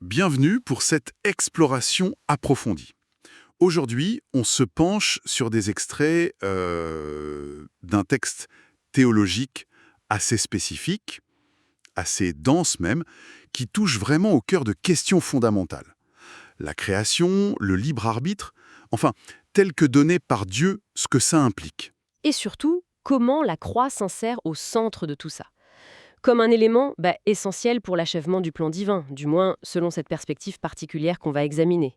Bienvenue pour cette exploration approfondie. Aujourd'hui, on se penche sur des extraits d'un texte théologique assez spécifique, assez dense même, qui touche vraiment au cœur de questions fondamentales. La création, le libre arbitre, enfin, tel que donné par Dieu, ce que ça implique. Et surtout, comment la croix s'insère au centre de tout ça. Comme un élément essentiel pour l'achèvement du plan divin, du moins selon cette perspective particulière qu'on va examiner.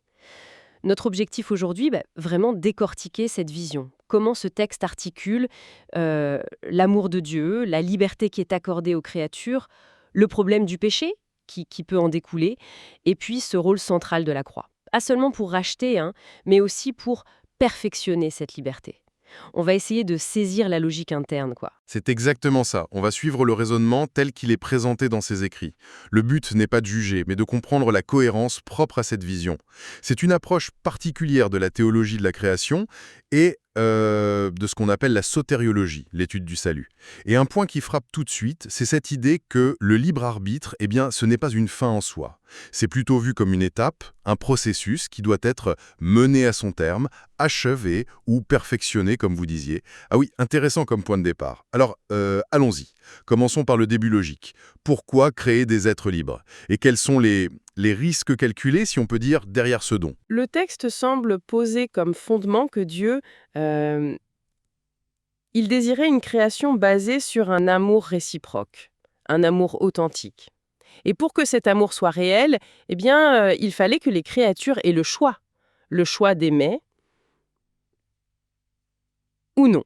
Notre objectif aujourd'hui, vraiment décortiquer cette vision. Comment ce texte articule l'amour de Dieu, la liberté qui est accordée aux créatures, le problème du péché qui peut en découler, et puis ce rôle central de la croix. Pas seulement pour racheter, mais aussi pour perfectionner cette liberté. On va essayer de saisir la logique interne, quoi. C'est exactement ça. On va suivre le raisonnement tel qu'il est présenté dans ses écrits. Le but n'est pas de juger, mais de comprendre la cohérence propre à cette vision. C'est une approche particulière de la théologie de la création et de ce qu'on appelle la sotériologie, l'étude du salut. Et un point qui frappe tout de suite, c'est cette idée que le libre arbitre, ce n'est pas une fin en soi. C'est plutôt vu comme une étape, un processus qui doit être mené à son terme, achevé ou perfectionné, comme vous disiez. Ah oui, intéressant comme point de départ. Alors, allons-y. Commençons par le début logique. Pourquoi créer des êtres libres? Et quels sont les risques calculés, si on peut dire, derrière ce don? Le texte semble poser comme fondement que Dieu, il désirait une création basée sur un amour réciproque, un amour authentique. Et pour que cet amour soit réel, il fallait que les créatures aient le choix d'aimer ou non.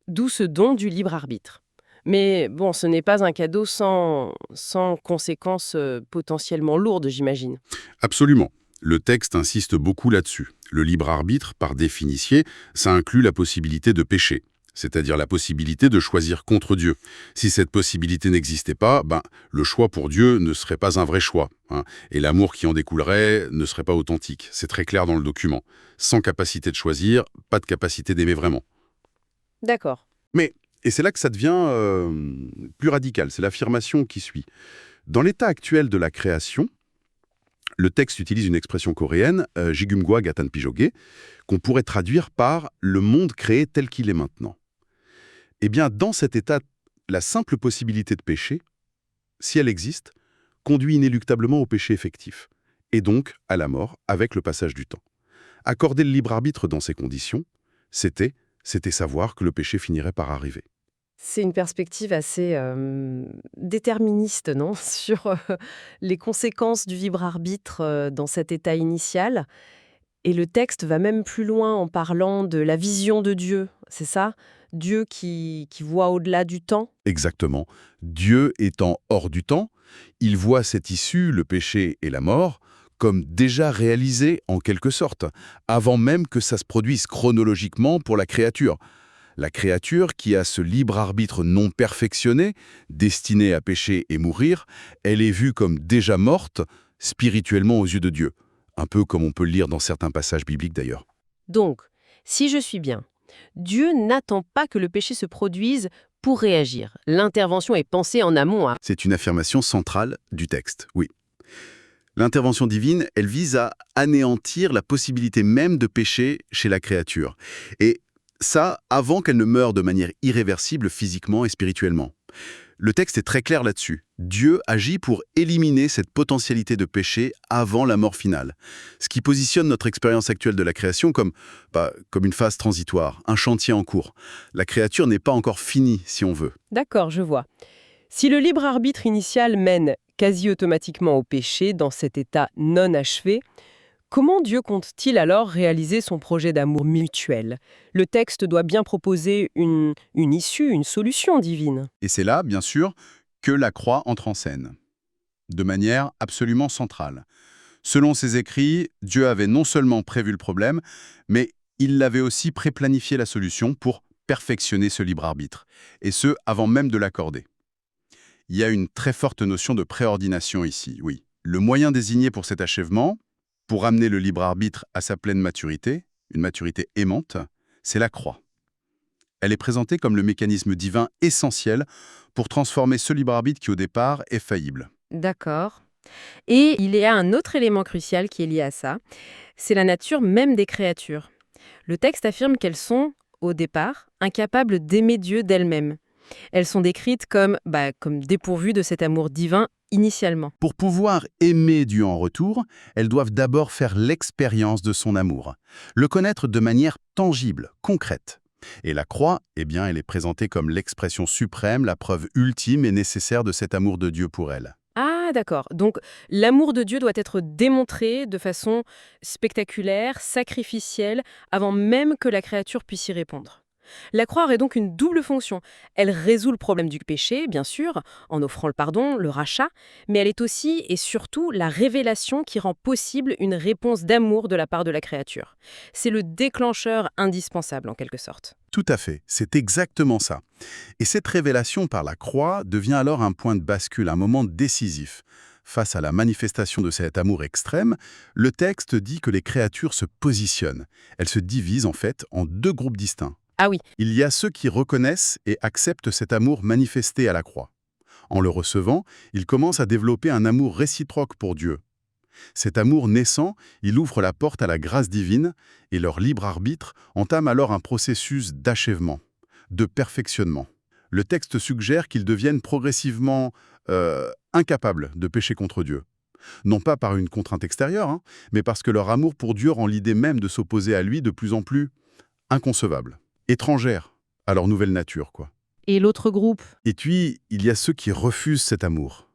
D'où ce don du libre arbitre. Mais bon, ce n'est pas un cadeau sans conséquences potentiellement lourdes, j'imagine. Absolument. Le texte insiste beaucoup là-dessus. Le libre arbitre, par définition, ça inclut la possibilité de pécher, c'est-à-dire la possibilité de choisir contre Dieu. Si cette possibilité n'existait pas, le choix pour Dieu ne serait pas un vrai choix, et l'amour qui en découlerait ne serait pas authentique. C'est très clair dans le document. Sans capacité de choisir, pas de capacité d'aimer vraiment. D'accord. Mais, et c'est là que ça devient plus radical, c'est l'affirmation qui suit. Dans l'état actuel de la création, le texte utilise une expression coréenne, Jigumgwa Gatan Pijoge, qu'on pourrait traduire par « le monde créé tel qu'il est maintenant ». Eh bien, dans cet état, la simple possibilité de pécher, si elle existe, conduit inéluctablement au péché effectif, et donc à la mort avec le passage du temps. Accorder le libre arbitre dans ces conditions, c'était savoir que le péché finirait par arriver. C'est une perspective assez déterministe, non? Sur les conséquences du libre arbitre dans cet état initial. Et le texte va même plus loin en parlant de la vision de Dieu, c'est ça? Dieu qui voit au-delà du temps? Exactement. Dieu étant hors du temps, il voit cette issue, le péché et la mort, comme déjà réalisée en quelque sorte, avant même que ça se produise chronologiquement pour la créature. La créature, qui a ce libre arbitre non perfectionné, destiné à pécher et mourir, elle est vue comme déjà morte, spirituellement aux yeux de Dieu. Un peu comme on peut le lire dans certains passages bibliques d'ailleurs. Donc, si je suis bien, Dieu n'attend pas que le péché se produise pour réagir. L'intervention est pensée en amont. C'est une affirmation centrale du texte, oui. L'intervention divine, elle vise à anéantir la possibilité même de pécher chez la créature. Et ça, avant qu'elle ne meure de manière irréversible physiquement et spirituellement. Le texte est très clair là-dessus. Dieu agit pour éliminer cette potentialité de péché avant la mort finale. Ce qui positionne notre expérience actuelle de la création comme une phase transitoire, un chantier en cours. La créature n'est pas encore finie, si on veut. D'accord, je vois. Si le libre arbitre initial mène quasi automatiquement au péché dans cet état non achevé, comment Dieu compte-t-il alors réaliser son projet d'amour mutuel? Le texte doit bien proposer une issue, une solution divine. Et c'est là, bien sûr, que la croix entre en scène, de manière absolument centrale. Selon ses écrits, Dieu avait non seulement prévu le problème, mais il l'avait aussi préplanifié la solution pour perfectionner ce libre arbitre, et ce, avant même de l'accorder. Il y a une très forte notion de préordination ici, oui. Le moyen désigné pour cet achèvement, pour amener le libre arbitre à sa pleine maturité, une maturité aimante, c'est la croix. Elle est présentée comme le mécanisme divin essentiel pour transformer ce libre arbitre qui, au départ, est faillible. D'accord. Et il y a un autre élément crucial qui est lié à ça, c'est la nature même des créatures. Le texte affirme qu'elles sont, au départ, incapables d'aimer Dieu d'elles-mêmes. Elles sont décrites comme dépourvues de cet amour divin initialement. Pour pouvoir aimer Dieu en retour, elles doivent d'abord faire l'expérience de son amour, le connaître de manière tangible, concrète. Et la croix, eh bien, elle est présentée comme l'expression suprême, la preuve ultime et nécessaire de cet amour de Dieu pour elles. Ah, d'accord. Donc, l'amour de Dieu doit être démontré de façon spectaculaire, sacrificielle, avant même que la créature puisse y répondre. La croix aurait donc une double fonction. Elle résout le problème du péché, bien sûr, en offrant le pardon, le rachat, mais elle est aussi et surtout la révélation qui rend possible une réponse d'amour de la part de la créature. C'est le déclencheur indispensable, en quelque sorte. Tout à fait, c'est exactement ça. Et cette révélation par la croix devient alors un point de bascule, un moment décisif. Face à la manifestation de cet amour extrême, le texte dit que les créatures se positionnent. Elles se divisent en fait en deux groupes distincts. Ah oui, Il y a ceux qui reconnaissent et acceptent cet amour manifesté à la croix. En le recevant, ils commencent à développer un amour réciproque pour Dieu. Cet amour naissant, il ouvre la porte à la grâce divine et leur libre arbitre entame alors un processus d'achèvement, de perfectionnement. Le texte suggère qu'ils deviennent progressivement incapables de pécher contre Dieu. Non pas par une contrainte extérieure, mais parce que leur amour pour Dieu rend l'idée même de s'opposer à lui de plus en plus inconcevable, étrangère à leur nouvelle nature, quoi. et l'autre groupe? Et puis, il y a ceux qui refusent cet amour,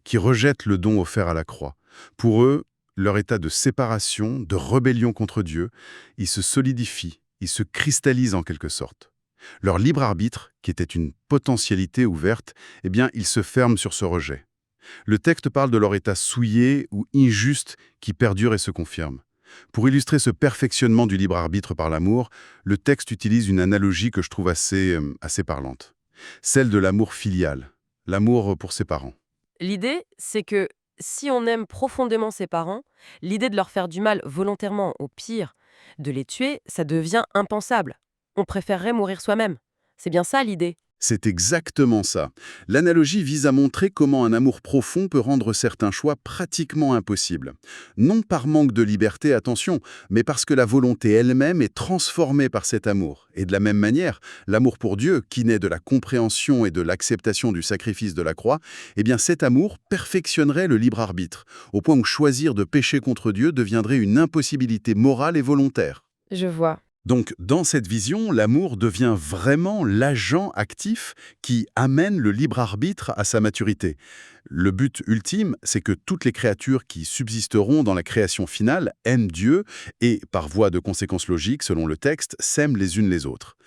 qui rejettent le don offert à la croix. Pour eux, leur état de séparation, de rébellion contre Dieu, il se solidifie, il se cristallise en quelque sorte. Leur libre arbitre, qui était une potentialité ouverte, eh bien, il se ferme sur ce rejet. Le texte parle de leur état souillé ou injuste qui perdure et se confirme. Pour illustrer ce perfectionnement du libre arbitre par l'amour, le texte utilise une analogie que je trouve assez parlante. Celle de l'amour filial, l'amour pour ses parents. L'idée, c'est que si on aime profondément ses parents, l'idée de leur faire du mal volontairement, au pire, de les tuer, ça devient impensable. On préférerait mourir soi-même. C'est bien ça l'idée. C'est exactement ça. L'analogie vise à montrer comment un amour profond peut rendre certains choix pratiquement impossibles. Non par manque de liberté, attention, mais parce que la volonté elle-même est transformée par cet amour. Et de la même manière, l'amour pour Dieu, qui naît de la compréhension et de l'acceptation du sacrifice de la croix, eh bien cet amour perfectionnerait le libre arbitre, au point où choisir de pécher contre Dieu deviendrait une impossibilité morale et volontaire. Je vois. Donc, dans cette vision, l'amour devient vraiment l'agent actif qui amène le libre arbitre à sa maturité. Le but ultime, c'est que toutes les créatures qui subsisteront dans la création finale aiment Dieu et, par voie de conséquence logique, selon le texte, s'aiment les unes les autres.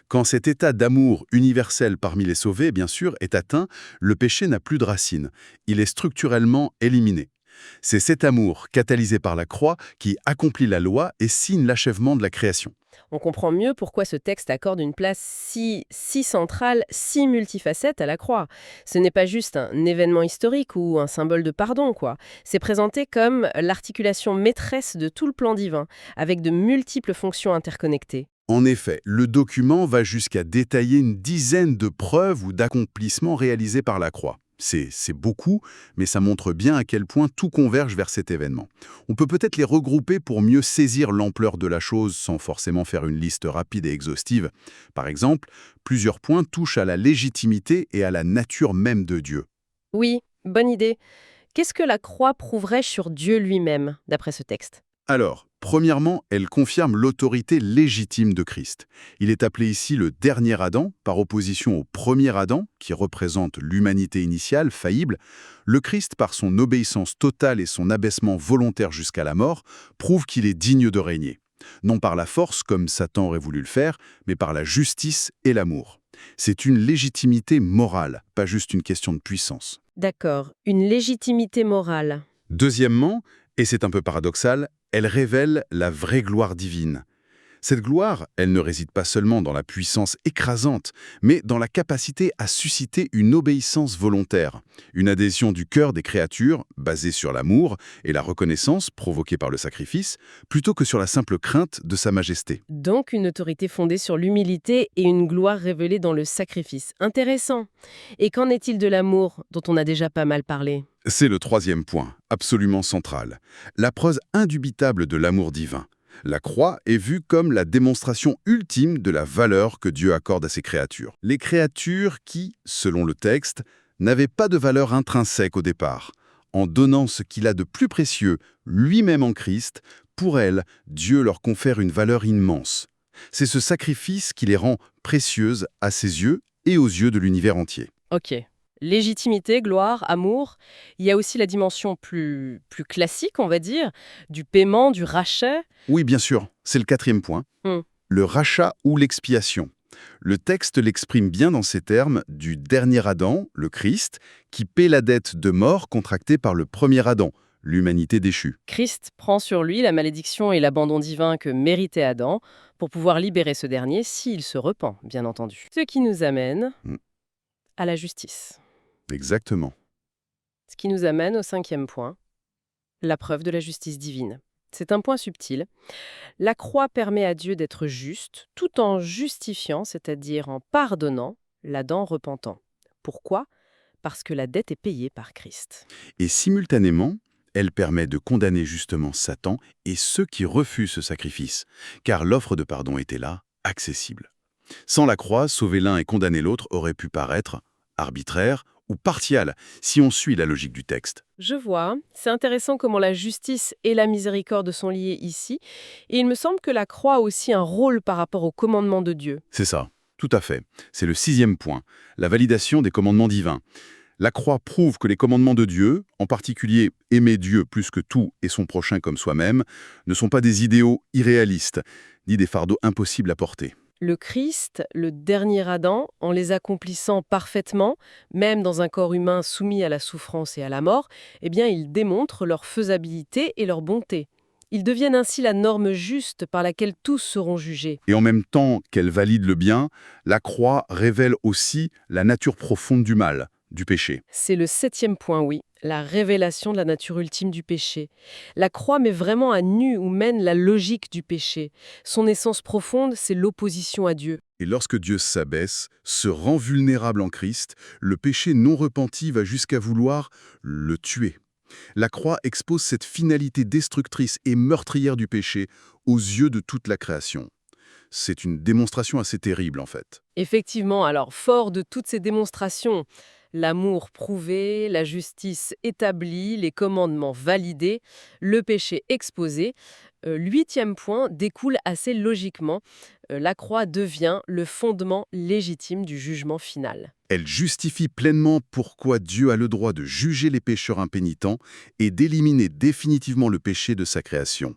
Quand cet état d'amour universel parmi les sauvés, bien sûr, est atteint, le péché n'a plus de racines. Il est structurellement éliminé. C'est cet amour, catalysé par la croix, qui accomplit la loi et signe l'achèvement de la création. On comprend mieux pourquoi ce texte accorde une place si centrale, si multifacette à la croix. Ce n'est pas juste un événement historique ou un symbole de pardon, quoi. C'est présenté comme l'articulation maîtresse de tout le plan divin, avec de multiples fonctions interconnectées. En effet, le document va jusqu'à détailler une dizaine de preuves ou d'accomplissements réalisés par la croix. C'est beaucoup, mais ça montre bien à quel point tout converge vers cet événement. On peut peut-être les regrouper pour mieux saisir l'ampleur de la chose sans forcément faire une liste rapide et exhaustive. Par exemple, plusieurs points touchent à la légitimité et à la nature même de Dieu. Oui, bonne idée. Qu'est-ce que la croix prouverait sur Dieu lui-même, d'après ce texte? Alors, premièrement, elle confirme l'autorité légitime de Christ. Il est appelé ici le dernier Adam, par opposition au premier Adam, qui représente l'humanité initiale, faillible. Le Christ, par son obéissance totale et son abaissement volontaire jusqu'à la mort, prouve qu'il est digne de régner. Non par la force, comme Satan aurait voulu le faire, mais par la justice et l'amour. C'est une légitimité morale, pas juste une question de puissance. D'accord, une légitimité morale. Deuxièmement, et c'est un peu paradoxal, elle révèle la vraie gloire divine. Cette gloire, elle ne réside pas seulement dans la puissance écrasante, mais dans la capacité à susciter une obéissance volontaire, une adhésion du cœur des créatures, basée sur l'amour et la reconnaissance provoquée par le sacrifice, plutôt que sur la simple crainte de sa majesté. Donc une autorité fondée sur l'humilité et une gloire révélée dans le sacrifice. Intéressant. Et qu'en est-il de l'amour, dont on a déjà pas mal parlé? C'est le troisième point, absolument central. La preuve indubitable de l'amour divin. La croix est vue comme la démonstration ultime de la valeur que Dieu accorde à ses créatures. Les créatures qui, selon le texte, n'avaient pas de valeur intrinsèque au départ. En donnant ce qu'il a de plus précieux, lui-même en Christ, pour elles, Dieu leur confère une valeur immense. C'est ce sacrifice qui les rend précieuses à ses yeux et aux yeux de l'univers entier. Ok. Légitimité, gloire, amour. Il y a aussi la dimension plus classique, on va dire, du paiement, du rachat. Oui, bien sûr, c'est le quatrième point. Le rachat ou l'expiation. Le texte l'exprime bien dans ces termes du dernier Adam, le Christ, qui paie la dette de mort contractée par le premier Adam, l'humanité déchue. Christ prend sur lui la malédiction et l'abandon divin que méritait Adam pour pouvoir libérer ce dernier s'il se repent, bien entendu. Ce qui nous amène à la justice. Exactement. Ce qui nous amène au cinquième point, la preuve de la justice divine. C'est un point subtil. La croix permet à Dieu d'être juste, tout en justifiant, c'est-à-dire en pardonnant, l'Adam repentant. Pourquoi? Parce que la dette est payée par Christ. Et simultanément, elle permet de condamner justement Satan et ceux qui refusent ce sacrifice, car l'offre de pardon était là, accessible. Sans la croix, sauver l'un et condamner l'autre aurait pu paraître arbitraire ou partial, si on suit la logique du texte. Je vois. C'est intéressant comment la justice et la miséricorde sont liées ici. Et il me semble que la croix a aussi un rôle par rapport aux commandements de Dieu. C'est ça, tout à fait. C'est le sixième point, la validation des commandements divins. La croix prouve que les commandements de Dieu, en particulier aimer Dieu plus que tout et son prochain comme soi-même, ne sont pas des idéaux irréalistes, ni des fardeaux impossibles à porter. Le Christ, le dernier Adam, en les accomplissant parfaitement, même dans un corps humain soumis à la souffrance et à la mort, eh bien, il démontre leur faisabilité et leur bonté. Ils deviennent ainsi la norme juste par laquelle tous seront jugés. Et en même temps qu'elle valide le bien, la croix révèle aussi la nature profonde du mal, du péché. C'est le septième point, oui, la révélation de la nature ultime du péché. La croix met vraiment à nu où mène la logique du péché. Son essence profonde, c'est l'opposition à Dieu. Et lorsque Dieu s'abaisse, se rend vulnérable en Christ, le péché non repenti va jusqu'à vouloir le tuer. La croix expose cette finalité destructrice et meurtrière du péché aux yeux de toute la création. C'est une démonstration assez terrible, en fait. Effectivement, alors, fort de toutes ces démonstrations, l'amour prouvé, la justice établie, les commandements validés, le péché exposé, huitième point découle assez logiquement. La croix devient le fondement légitime du jugement final. Elle justifie pleinement pourquoi Dieu a le droit de juger les pécheurs impénitents et d'éliminer définitivement le péché de sa création.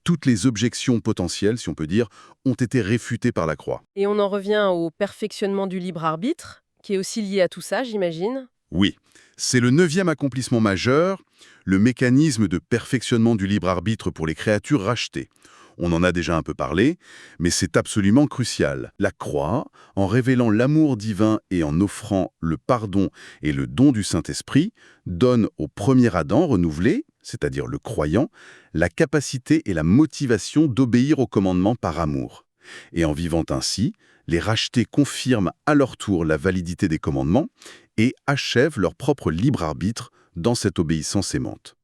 Toutes les objections potentielles, si on peut dire, ont été réfutées par la croix. Et on en revient au perfectionnement du libre arbitre, qui est aussi lié à tout ça, j'imagine. Oui, c'est le 9e accomplissement majeur, le mécanisme de perfectionnement du libre arbitre pour les créatures rachetées. On en a déjà un peu parlé, mais c'est absolument crucial. La croix, en révélant l'amour divin et en offrant le pardon et le don du Saint-Esprit, donne au premier Adam renouvelé, c'est-à-dire le croyant, la capacité et la motivation d'obéir aux commandements par amour. Et en vivant ainsi, les rachetés confirment à leur tour la validité des commandements et achèvent leur propre libre arbitre dans cette obéissance aimante.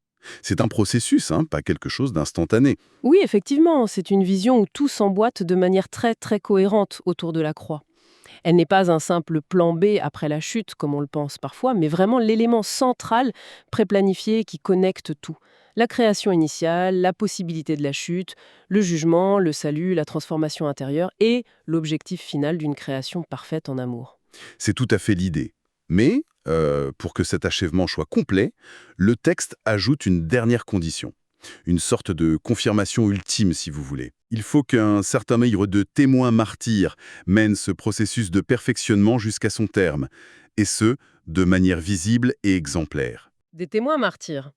C'est un processus, pas quelque chose d'instantané. Oui, effectivement, c'est une vision où tout s'emboîte de manière très très cohérente autour de la croix. Elle n'est pas un simple plan B après la chute, comme on le pense parfois, mais vraiment l'élément central, préplanifié, qui connecte tout. La création initiale, la possibilité de la chute, le jugement, le salut, la transformation intérieure et l'objectif final d'une création parfaite en amour. C'est tout à fait l'idée. Mais, pour que cet achèvement soit complet, le texte ajoute une dernière condition. Une sorte de confirmation ultime, si vous voulez. Il faut qu'un certain nombre de témoins martyrs mènent ce processus de perfectionnement jusqu'à son terme, et ce, de manière visible et exemplaire. Des témoins martyrs.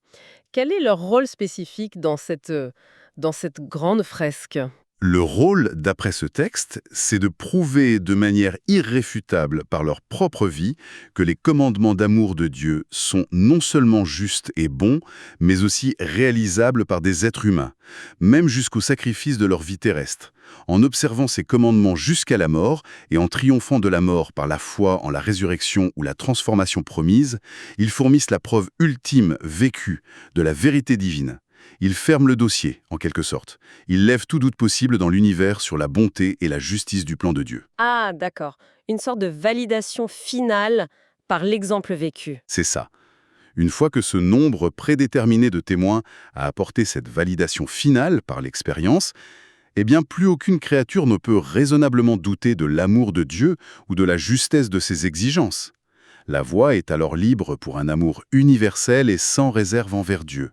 Quel est leur rôle spécifique dans cette grande fresque ? Le rôle, d'après ce texte, c'est de prouver de manière irréfutable par leur propre vie que les commandements d'amour de Dieu sont non seulement justes et bons, mais aussi réalisables par des êtres humains, même jusqu'au sacrifice de leur vie terrestre. En observant ces commandements jusqu'à la mort et en triomphant de la mort par la foi en la résurrection ou la transformation promise, ils fournissent la preuve ultime, vécue, de la vérité divine. Ils ferment le dossier, en quelque sorte. Ils lèvent tout doute possible dans l'univers sur la bonté et la justice du plan de Dieu. Ah, d'accord. Une sorte de validation finale par l'exemple vécu. C'est ça. Une fois que ce nombre prédéterminé de témoins a apporté cette validation finale par l'expérience, eh bien plus aucune créature ne peut raisonnablement douter de l'amour de Dieu ou de la justesse de ses exigences. La voie est alors libre pour un amour universel et sans réserve envers Dieu.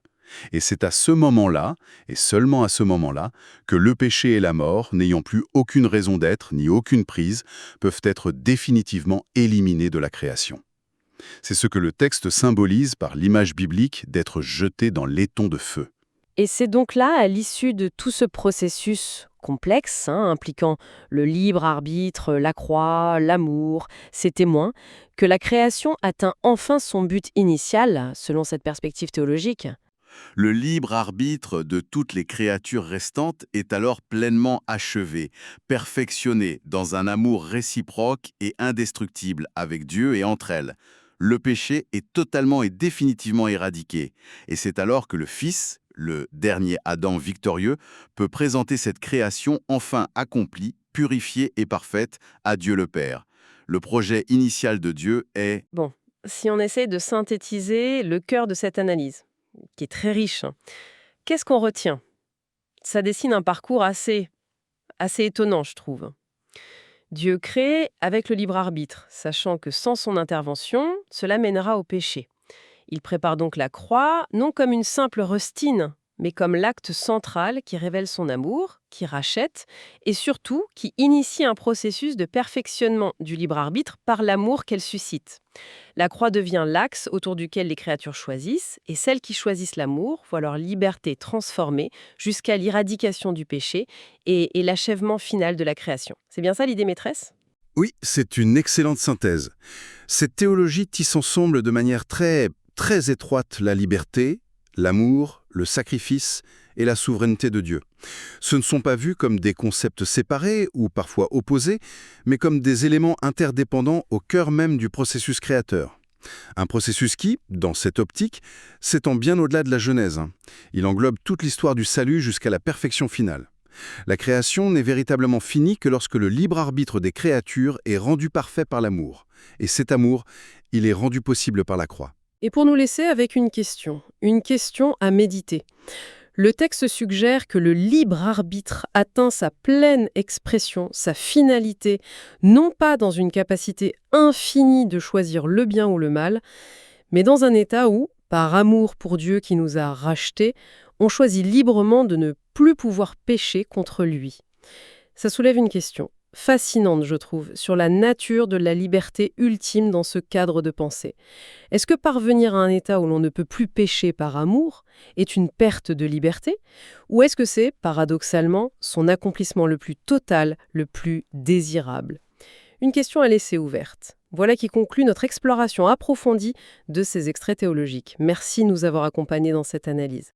Et c'est à ce moment-là, et seulement à ce moment-là, que le péché et la mort, n'ayant plus aucune raison d'être ni aucune prise, peuvent être définitivement éliminés de la création. C'est ce que le texte symbolise par l'image biblique d'être jeté dans l'étang de feu. Et c'est donc là, à l'issue de tout ce processus complexe, impliquant le libre arbitre, la croix, l'amour, ces témoins, que la création atteint enfin son but initial, selon cette perspective théologique. Le libre arbitre de toutes les créatures restantes est alors pleinement achevé, perfectionné dans un amour réciproque et indestructible avec Dieu et entre elles. Le péché est totalement et définitivement éradiqué, et c'est alors que le Fils, le dernier Adam victorieux, peut présenter cette création enfin accomplie, purifiée et parfaite à Dieu le Père. Le projet initial de Dieu est... Bon, si on essaie de synthétiser le cœur de cette analyse, qui est très riche, qu'est-ce qu'on retient? Ça dessine un parcours assez étonnant, je trouve. Dieu crée avec le libre arbitre, sachant que sans son intervention, cela mènera au péché. Il prépare donc la croix, non comme une simple rustine, mais comme l'acte central qui révèle son amour, qui rachète, et surtout qui initie un processus de perfectionnement du libre arbitre par l'amour qu'elle suscite. La croix devient l'axe autour duquel les créatures choisissent, et celles qui choisissent l'amour voient leur liberté transformée jusqu'à l'éradication du péché et l'achèvement final de la création. C'est bien ça l'idée maîtresse ? Oui, c'est une excellente synthèse. Cette théologie tisse ensemble de manière très étroite la liberté, l'amour, le sacrifice et la souveraineté de Dieu. Ce ne sont pas vus comme des concepts séparés ou parfois opposés, mais comme des éléments interdépendants au cœur même du processus créateur. Un processus qui, dans cette optique, s'étend bien au-delà de la Genèse. Il englobe toute l'histoire du salut jusqu'à la perfection finale. La création n'est véritablement finie que lorsque le libre arbitre des créatures est rendu parfait par l'amour. Et cet amour, il est rendu possible par la croix. Et pour nous laisser avec une question à méditer. Le texte suggère que le libre arbitre atteint sa pleine expression, sa finalité, non pas dans une capacité infinie de choisir le bien ou le mal, mais dans un état où, par amour pour Dieu qui nous a rachetés, on choisit librement de ne plus pouvoir pécher contre lui. Ça soulève une question fascinante, je trouve, sur la nature de la liberté ultime dans ce cadre de pensée. Est-ce que parvenir à un état où l'on ne peut plus pécher par amour est une perte de liberté? Ou est-ce que c'est, paradoxalement, son accomplissement le plus total, le plus désirable? Une question à laisser ouverte. Voilà qui conclut notre exploration approfondie de ces extraits théologiques. Merci de nous avoir accompagnés dans cette analyse.